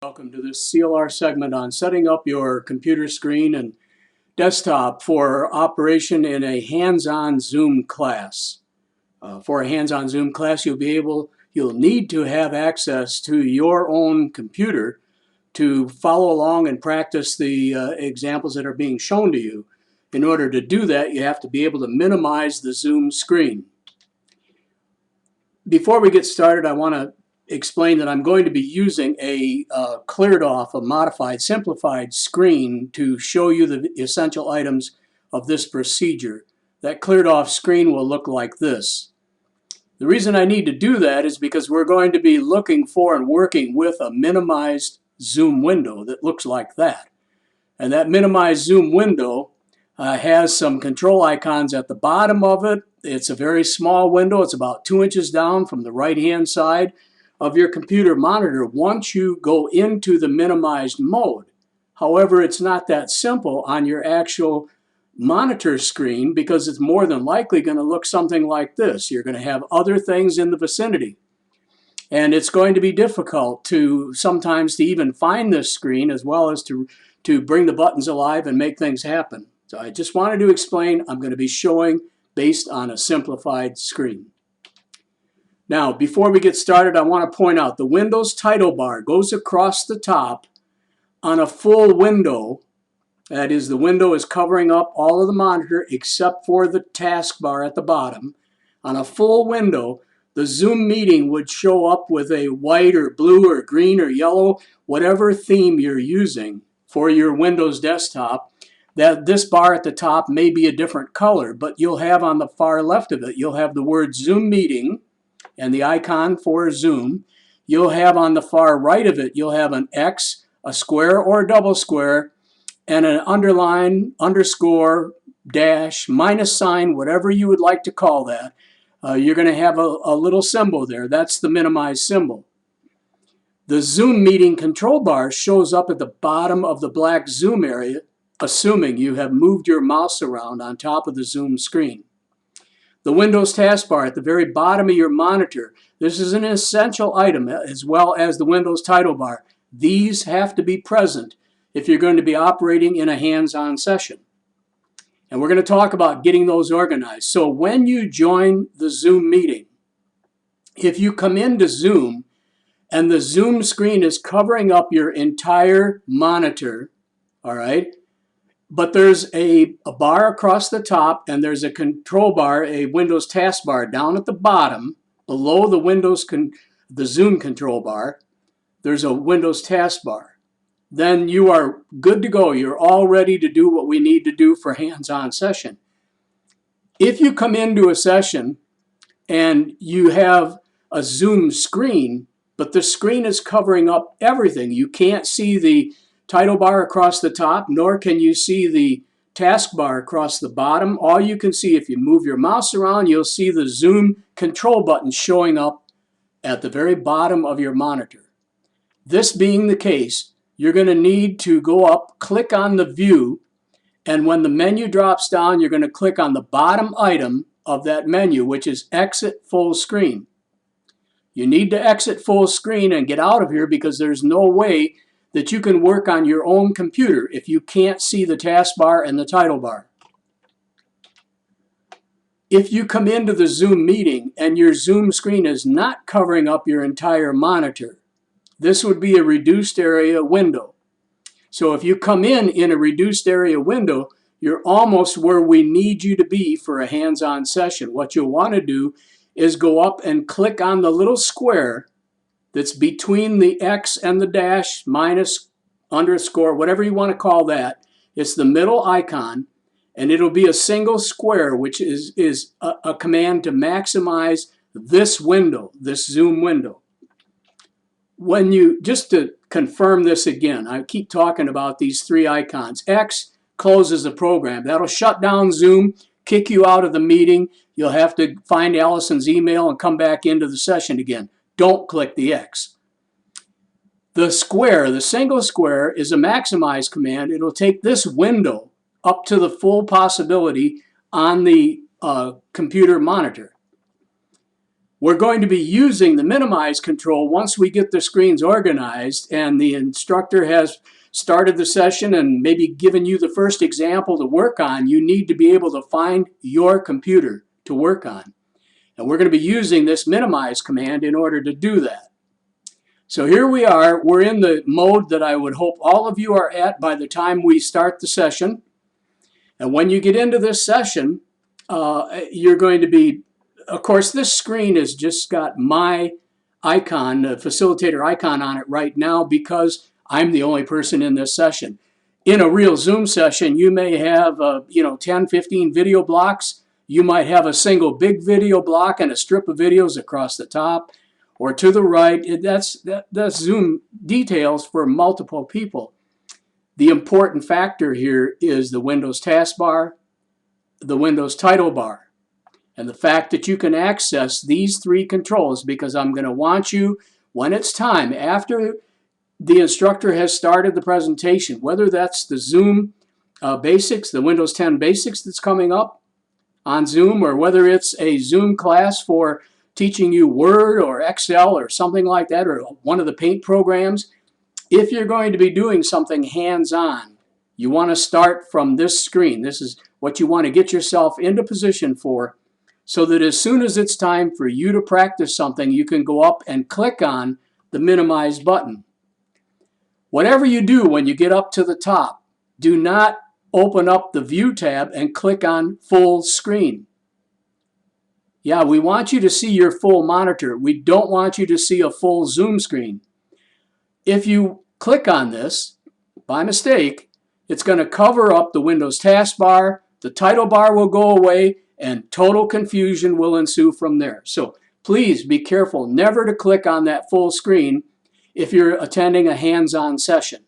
Welcome to this CLR segment on setting up your computer screen and desktop for operation in a hands-on Zoom class. For a hands-on Zoom class, you'll need to have access to your own computer to follow along and practice the examples that are being shown to you. In order to do that, you have to be able to minimize the Zoom screen. Before we get started, I want to explain that I'm going to be using a cleared off, a modified, simplified screen to show you the essential items of this procedure. That cleared off screen will look like this. The reason I need to do that is because we're going to be looking for and working with a minimized Zoom window that looks like that. And that minimized Zoom window has some control icons at the bottom of it. It's a very small window. It's about 2 inches down from the right-hand side of your computer monitor once you go into the minimized mode. However, it's not that simple on your actual monitor screen because it's more than likely going to look something like this. You're going to have other things in the vicinity. And it's going to be difficult to sometimes to even find this screen as well as to bring the buttons alive and make things happen. So I just wanted to explain I'm going to be showing based on a simplified screen. Now, before we get started, I want to point out the Windows title bar goes across the top on a full window. That is, the window is covering up all of the monitor except for the taskbar at the bottom. On a full window, the Zoom meeting would show up with a white or blue or green or yellow, whatever theme you're using for your Windows desktop. That this bar at the top may be a different color, but you'll have on the far left of it, you'll have the word Zoom meeting and the icon for Zoom. You'll have on the far right of it, you'll have an X, a square or a double square, and an underline, underscore, dash, minus sign, whatever you would like to call that. You're going to have a little symbol there. That's the minimized symbol. The Zoom meeting control bar shows up at the bottom of the black Zoom area, assuming you have moved your mouse around on top of the Zoom screen. The Windows taskbar at the very bottom of your monitor. This is an essential item, as well as the Windows title bar. These have to be present if you're going to be operating in a hands-on session. And we're going to talk about getting those organized. So when you join the Zoom meeting, if you come into Zoom and the Zoom screen is covering up your entire monitor, all right, but there's a bar across the top and there's a control bar, a Windows taskbar down at the bottom below the Zoom control bar. There's a Windows taskbar. Then you are good to go. You're all ready to do what we need to do for hands-on session. If you come into a session and you have a Zoom screen, but the screen is covering up everything, you can't see the title bar across the top, nor can you see the taskbar across the bottom. All you can see, if you move your mouse around, you'll see the Zoom control button showing up at the very bottom of your monitor. This being the case, you're going to need to go up, click on the view, and when the menu drops down, you're going to click on the bottom item of that menu, which is Exit Full Screen. You need to exit full screen and get out of here because there's no way that you can work on your own computer if you can't see the taskbar and the title bar. If you come into the Zoom meeting and your Zoom screen is not covering up your entire monitor, this would be a reduced area window. So if you come in a reduced area window, you're almost where we need you to be for a hands-on session. What you'll want to do is go up and click on the little square that's between the X and the dash, minus, underscore, whatever you want to call that. It's the middle icon, and it'll be a single square, which is a command to maximize this window, this Zoom window. Just to confirm this again, I keep talking about these three icons. X closes the program. That'll shut down Zoom, kick you out of the meeting. You'll have to find Allison's email and come back into the session again. Don't click the X. The square, the single square, is a maximize command. It'll take this window up to the full possibility on the computer monitor. We're going to be using the minimize control once we get the screens organized and the instructor has started the session and maybe given you the first example to work on. You need to be able to find your computer to work on. And we're going to be using this minimize command in order to do that. So here we are. We're in the mode that I would hope all of you are at by the time we start the session. And when you get into this session, you're going to be, of course, this screen has just got my icon, the facilitator icon on it right now because I'm the only person in this session. In a real Zoom session, you may have 10, 15 video blocks. You might have a single big video block and a strip of videos across the top or to the right. That's Zoom details for multiple people. The important factor here is the Windows taskbar, the Windows title bar, and the fact that you can access these three controls, because I'm going to want you, when it's time, after the instructor has started the presentation, whether that's the Zoom basics, the Windows 10 basics that's coming up on Zoom, or whether it's a Zoom class for teaching you Word or Excel or something like that, or one of the paint programs. If you're going to be doing something hands-on, you want to start from this screen. This is what you want to get yourself into position for, so that as soon as it's time for you to practice something, you can go up and click on the minimize button. Whatever you do when you get up to the top, do not open up the View tab and click on Full Screen. Yeah, we want you to see your full monitor. We don't want you to see a full Zoom screen. If you click on this by mistake, it's going to cover up the Windows taskbar, the title bar will go away, and total confusion will ensue from there. So please be careful never to click on that full screen if you're attending a hands-on session.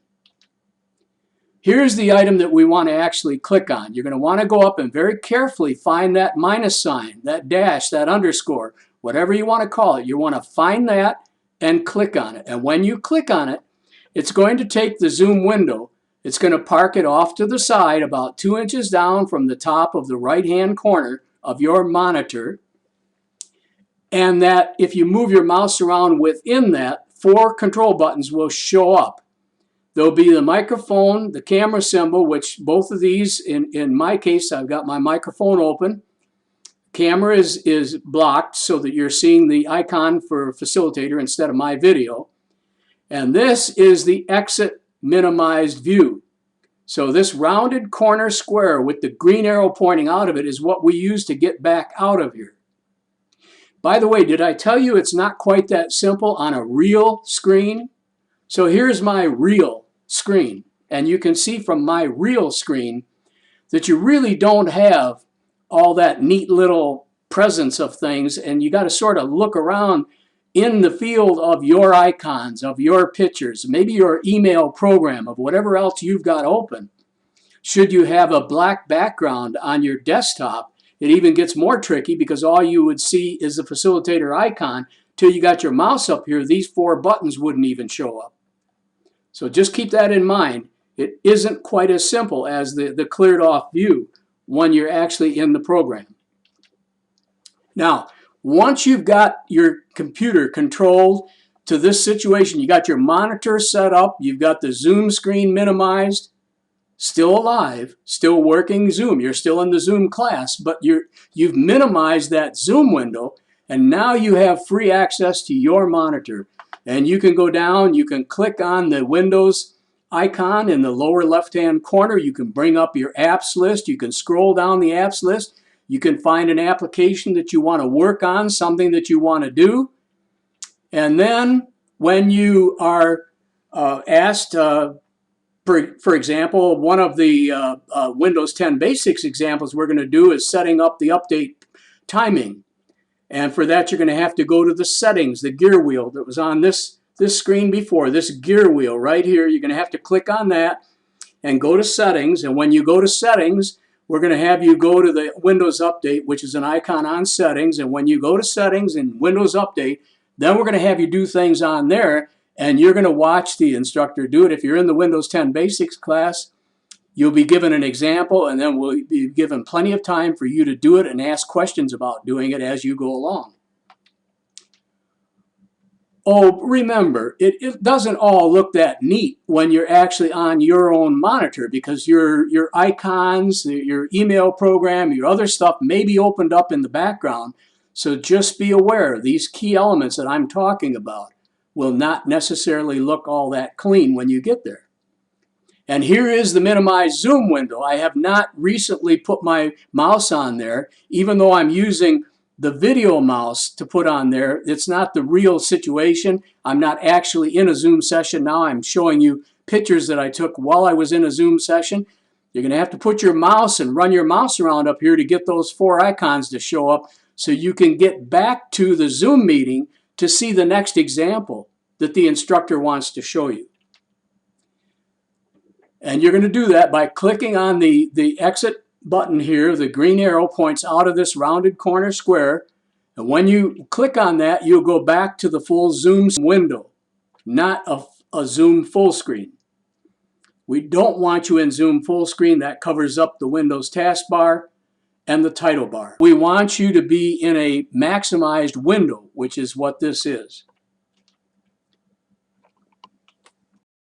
Here's the item that we want to actually click on. You're going to want to go up and very carefully find that minus sign, that dash, that underscore, whatever you want to call it. You want to find that and click on it. And when you click on it, it's going to take the Zoom window. It's going to park it off to the side about 2 inches down from the top of the right-hand corner of your monitor. And that if you move your mouse around within that, 4 control buttons will show up. There'll be the microphone, the camera symbol, which both of these, in my case, I've got my microphone open. Camera is blocked so that you're seeing the icon for facilitator instead of my video. And this is the exit minimized view. So this rounded corner square with the green arrow pointing out of it is what we use to get back out of here. By the way, did I tell you it's not quite that simple on a real screen? So here's my real screen. And you can see from my real screen that you really don't have all that neat little presence of things, and you got to sort of look around in the field of your icons, of your pictures, maybe your email program, of whatever else you've got open. Should you have a black background on your desktop, it even gets more tricky because all you would see is the facilitator icon. Till you got your mouse up here, these 4 buttons wouldn't even show up. So just keep that in mind. It isn't quite as simple as the cleared off view when you're actually in the program. Now, once you've got your computer controlled to this situation, you got your monitor set up, you've got the Zoom screen minimized, still alive, still working Zoom. You're still in the Zoom class, but you've minimized that Zoom window, and now you have free access to your monitor. And you can go down, you can click on the Windows icon in the lower left-hand corner. You can bring up your apps list. You can scroll down the apps list. You can find an application that you want to work on, something that you want to do. And then when you are asked, for example, one of the Windows 10 basics examples we're going to do is setting up the update timing. And for that, you're going to have to go to the settings, the gear wheel that was on this screen before, this gear wheel right here. You're going to have to click on that and go to settings. And when you go to settings, we're going to have you go to the Windows Update, which is an icon on settings. And when you go to settings and Windows Update, then we're going to have you do things on there. And you're going to watch the instructor do it. If you're in the Windows 10 Basics class, you'll be given an example, and then we'll be given plenty of time for you to do it and ask questions about doing it as you go along. Oh, remember, it doesn't all look that neat when you're actually on your own monitor, because your icons, your email program, your other stuff may be opened up in the background. So just be aware, these key elements that I'm talking about will not necessarily look all that clean when you get there. And here is the minimize zoom window. I have not recently put my mouse on there, even though I'm using the video mouse to put on there. It's not the real situation. I'm not actually in a Zoom session now. I'm showing you pictures that I took while I was in a Zoom session. You're going to have to put your mouse and run your mouse around up here to get those 4 icons to show up so you can get back to the Zoom meeting to see the next example that the instructor wants to show you. And you're going to do that by clicking on the exit button here. The green arrow points out of this rounded corner square. And when you click on that, you'll go back to the full Zoom window, not a Zoom full screen. We don't want you in Zoom full screen. That covers up the Windows taskbar and the title bar. We want you to be in a maximized window, which is what this is.